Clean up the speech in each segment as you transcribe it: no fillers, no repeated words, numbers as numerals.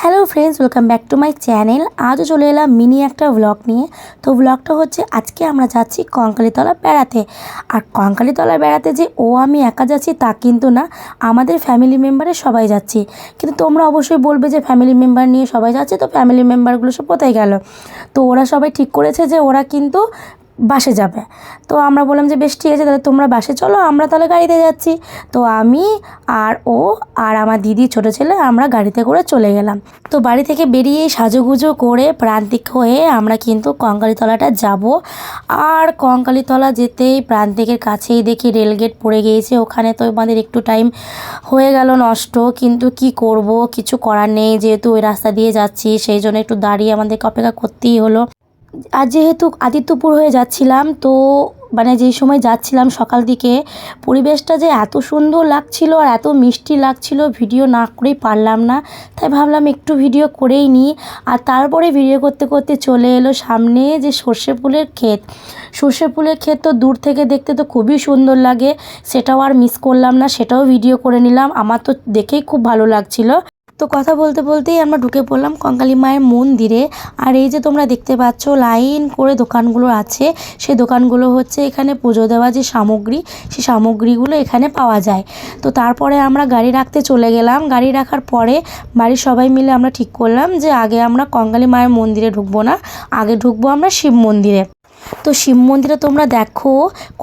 Hello friends, welcome back to my channel. আজও চলে এলাম মিনি একটা ব্লগ নিয়ে। তো ব্লগটা হচ্ছে আজকে আমরা যাচ্ছি কঙ্কালীতলা বেড়াতে। আর কঙ্কালীতলা বেড়াতে যে আমি একা যাচ্ছি তা কিন্তু না, আমাদের ফ্যামিলি মেম্বারে সবাই যাচ্ছি। কিন্তু তোমরা অবশ্যই বলবে যে ফ্যামিলি মেম্বার নিয়ে সবাই যাচ্ছে, তো ফ্যামিলি মেম্বারগুলো সব কোথায় গেল? তো ওরা সবাই ঠিক করেছে যে ওরা কিন্তু বাসে যাবে। তো আমরা বললাম যে বেশ ঠিক আছে, তাহলে তোমরা বাসে চলো, আমরা তাহলে গাড়িতে যাচ্ছি। তো আমি আর ও আর আমার দিদি ছোটো ছেলে আমরা গাড়িতে করে চলে গেলাম। তো বাড়ি থেকে বেরিয়ে সাজুগুজু করে প্রান্তিক হয়ে আমরা কিন্তু কঙ্কালীতলাটা যাব। আর কঙ্কালীতলা যেতেই প্রান্তিকের কাছেই দেখি রেলগেট পড়ে গিয়েছে। ওখানে তো আমাদের একটু টাইম হয়ে গেল নষ্ট, কিন্তু কি করব, কিছু করার নেই, যেহেতু ওই রাস্তা দিয়ে যাচ্ছি সেই জন্য একটু দাঁড়িয়ে আমাদেরকে অপেক্ষা করতেই হলো। আর যেহেতু আদিত্যপুর হয়ে যাচ্ছিলাম, তো মানে যেই সময় যাচ্ছিলাম সকাল দিকে, পরিবেশটা যে এত সুন্দর লাগছিল আর এত মিষ্টি লাগছিল, ভিডিও না করেই পারলাম না। তাই ভাবলাম একটু ভিডিও করেই নিই। আর তারপরে ভিডিও করতে করতে চলে এলো সামনে যে সর্ষে ফুলের ক্ষেত। সর্ষে ফুলের ক্ষেত তো দূর থেকে দেখতে তো খুবই সুন্দর লাগে, সেটাও আর মিস করলাম না, সেটাও ভিডিও করে নিলাম। আমার তো দেখেই খুব ভালো লাগছিল। তো কথা বলতে বলতেই আমরা ঢুকে পড়লাম কঙ্কালী মায়ের মন্দিরে। আর এই যে তোমরা দেখতে পাচ্ছ লাইন করে দোকানগুলো আছে, সেই দোকানগুলো হচ্ছে এখানে পুজো দেওয়া যে সামগ্রী, সেই সামগ্রীগুলো এখানে পাওয়া যায়। তো তারপরে আমরা গাড়ি রাখতে চলে গেলাম। গাড়ি রাখার পরে বাড়ির সবাই মিলে আমরা ঠিক করলাম যে আগে আমরা কঙ্কালী মায়ের মন্দিরে ঢুকবো না, আগে ঢুকবো আমরা শিব মন্দিরে। তো শিব মন্দিরে তোমরা দেখো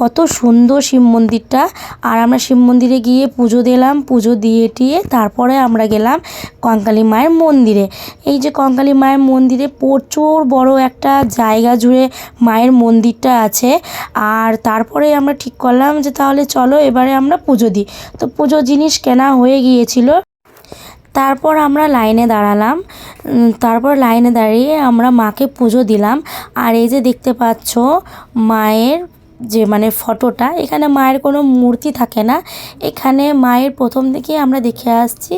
কত সুন্দর শিব মন্দিরটা। আর আমরা শিব মন্দিরে গিয়ে পুজো দিলাম, পুজো দিয়ে টিয়ে তারপরে আমরা গেলাম কঙ্কালী মায়ের মন্দিরে। এই যে কঙ্কালী মায়ের মন্দিরে প্রচুর বড় একটা জায়গা জুড়ে মায়ের মন্দিরটা আছে। আর তারপরে আমরা ঠিক করলাম যে তাহলে চলো এবারে আমরা পুজো দিই। তো পুজো জিনিস কেনা হয়ে গিয়েছিল। তারপর আমরা লাইনে দাঁড়ালাম। তারপর লাইনে দাঁড়িয়ে আমরা মাকে পুজো দিলাম। আর এই যে দেখতে পাচ্ছ মায়ের যে মানে ফটোটা, এখানে মায়ের কোনো মূর্তি থাকে না, এখানে মায়ের প্রথম থেকে আমরা দেখে আসছি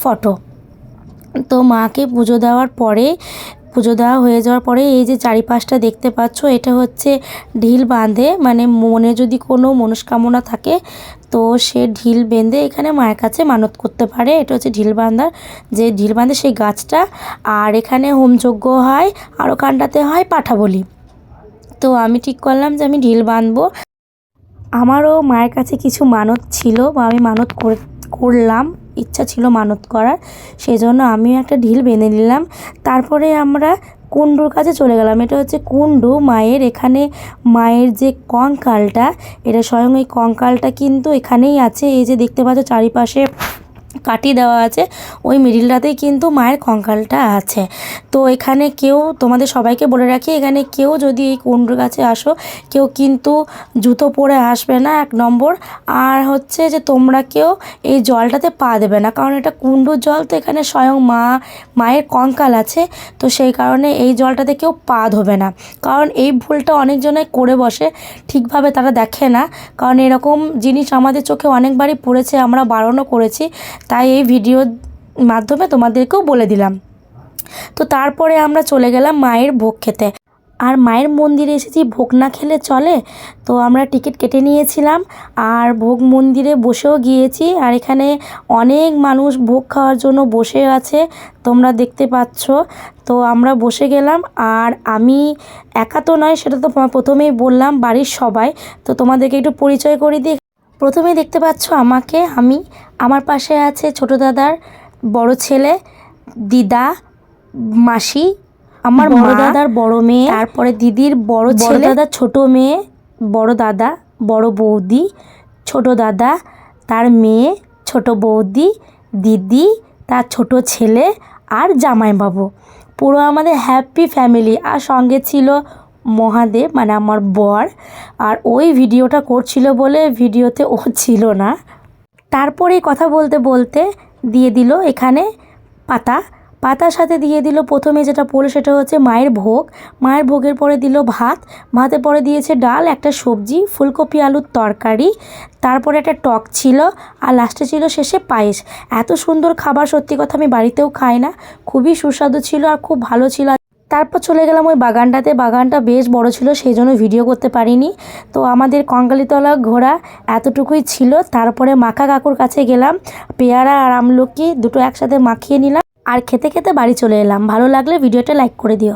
ফটো। তো মাকে পুজো দেওয়ার পরে, পুজো দেওয়া হয়ে যাওয়ার পরে এই যে চারিপাশটা দেখতে পাচ্ছ, এটা হচ্ছে ঢিল বাঁধে, মানে মনে যদি কোনো মনস্কামনা থাকে তো সে ঢিল বেঁধে এখানে মায়ের কাছে মানত করতে পারে। এটা হচ্ছে ঢিল বাঁধার, যে ঢিল বাঁধে সেই গাছটা। আর এখানে হোমযজ্ঞ হয়, আর ওখানটাতে হয় পাঠা বলি। তো আমি ঠিক করলাম যে আমি ঢিল বাঁধবো। আমারও মায়ের কাছে কিছু মানত ছিল, বা আমি মানত করলাম, ইচ্ছা ছিল মানত করার, সেই জন্য আমিও একটা ঢিল বেঁধে নিলাম। তারপরে আমরা কুণ্ডুর কাছে চলে গেলাম। এটা হচ্ছে কুণ্ডু মায়ের, এখানে মায়ের যে কঙ্কালটা, এটা স্বয়ং এই কঙ্কালটা কিন্তু এখানেই আছে। এই যে দেখতে পাচ্ছ চারিপাশে কাটি দেওয়া আছে, ওই মিডিলটাতেই কিন্তু মায়ের কঙ্কালটা আছে। তো এখানে কেউ, তোমাদের সবাইকে বলে রাখি, এখানে কেউ যদি এই কুণ্ডুর কাছে আসো, কেউ কিন্তু জুতো পরে আসবে না, 1 নম্বর। আর হচ্ছে যে তোমরা কেউ এই জলটাতে পা দেবে না, কারণ এটা কুণ্ডুর জল, তো এখানে স্বয়ং মায়ের কঙ্কাল আছে। তো সেই কারণে এই জলটাতে কেউ পা ধোবে না, কারণ এই ভুলটা অনেকজনে করে বসে, ঠিকভাবে তারা দেখে না। কারণ এরকম জিনিস আমাদের চোখে অনেকবারই পড়েছে, আমরা বারণও করেছি, তাই এই ভিডিওর মাধ্যমে তোমাদেরকেও বলে দিলাম। তো তারপরে আমরা চলে গেলাম মায়ের ভোগ খেতে। আর মায়ের মন্দিরে এসেছি, ভোগ না খেলে চলে? তো আমরা টিকিট কেটে নিয়েছিলাম আর ভোগ মন্দিরে বসেও গিয়েছি। আর এখানে অনেক মানুষ ভোগ খাওয়ার জন্য বসে আছে, তোমরা দেখতে পাচ্ছ। তো আমরা বসে গেলাম। আর আমি একা তো নয়, সেটা তো প্রথমেই বললাম, বাড়ির সবাই। তো তোমাদেরকে একটু পরিচয় করে দিই। প্রথমেই দেখতে পাচ্ছ আমাকে, আমার পাশে আছে ছোটো দাদার বড় ছেলে, দিদা, মাসি, আমার বড় দাদার বড় মেয়ে, তারপরে দিদির বড় ছেলে, দাদার ছোটো মেয়ে, বড় দাদা, বড় বৌদি, ছোটো দাদা, তার মেয়ে, ছোটো বৌদি, দিদি, তার ছোটো ছেলে আর জামাইবাবু। পুরো আমাদের হ্যাপি ফ্যামিলি। আর সঙ্গে ছিল মহাদেব, মানে আমার বর। আর ওই ভিডিওটা করছিল বলে ভিডিওতে ও ছিল না। তারপরে কথা বলতে বলতে দিয়ে দিল এখানে পাতার সাথে দিয়ে দিল, প্রথমে যেটা পড়লো সেটা হচ্ছে মায়ের ভোগ। মায়ের ভোগের পরে দিল ভাতের পরে দিয়েছে ডাল, একটা সবজি, ফুলকপি আলুর তরকারি, তারপরে একটা টক ছিল, আর লাস্টে ছিল শেষে পায়েস। এত সুন্দর খাবার সত্যি কথা আমি বাড়িতেও খাই না, খুবই সুস্বাদু ছিল আর খুব ভালো ছিল। তারপর চলে গেলাম ওই বাগানটাতে। বাগানটা বেশ বড় ছিল, সেই জন্য ভিডিও করতে পারিনি। তো আমাদের কঙ্কালীতলা ঘোরা এতটুকুই ছিল। তারপরে মাখা কাকুর কাছে গেলাম, পেয়ারা আর আমলকি দুটো একসাথে মাখিয়ে নিলাম। আর খেতে খেতে বাড়ি চলে এলাম। ভালো লাগলে ভিডিওটা লাইক করে দিও।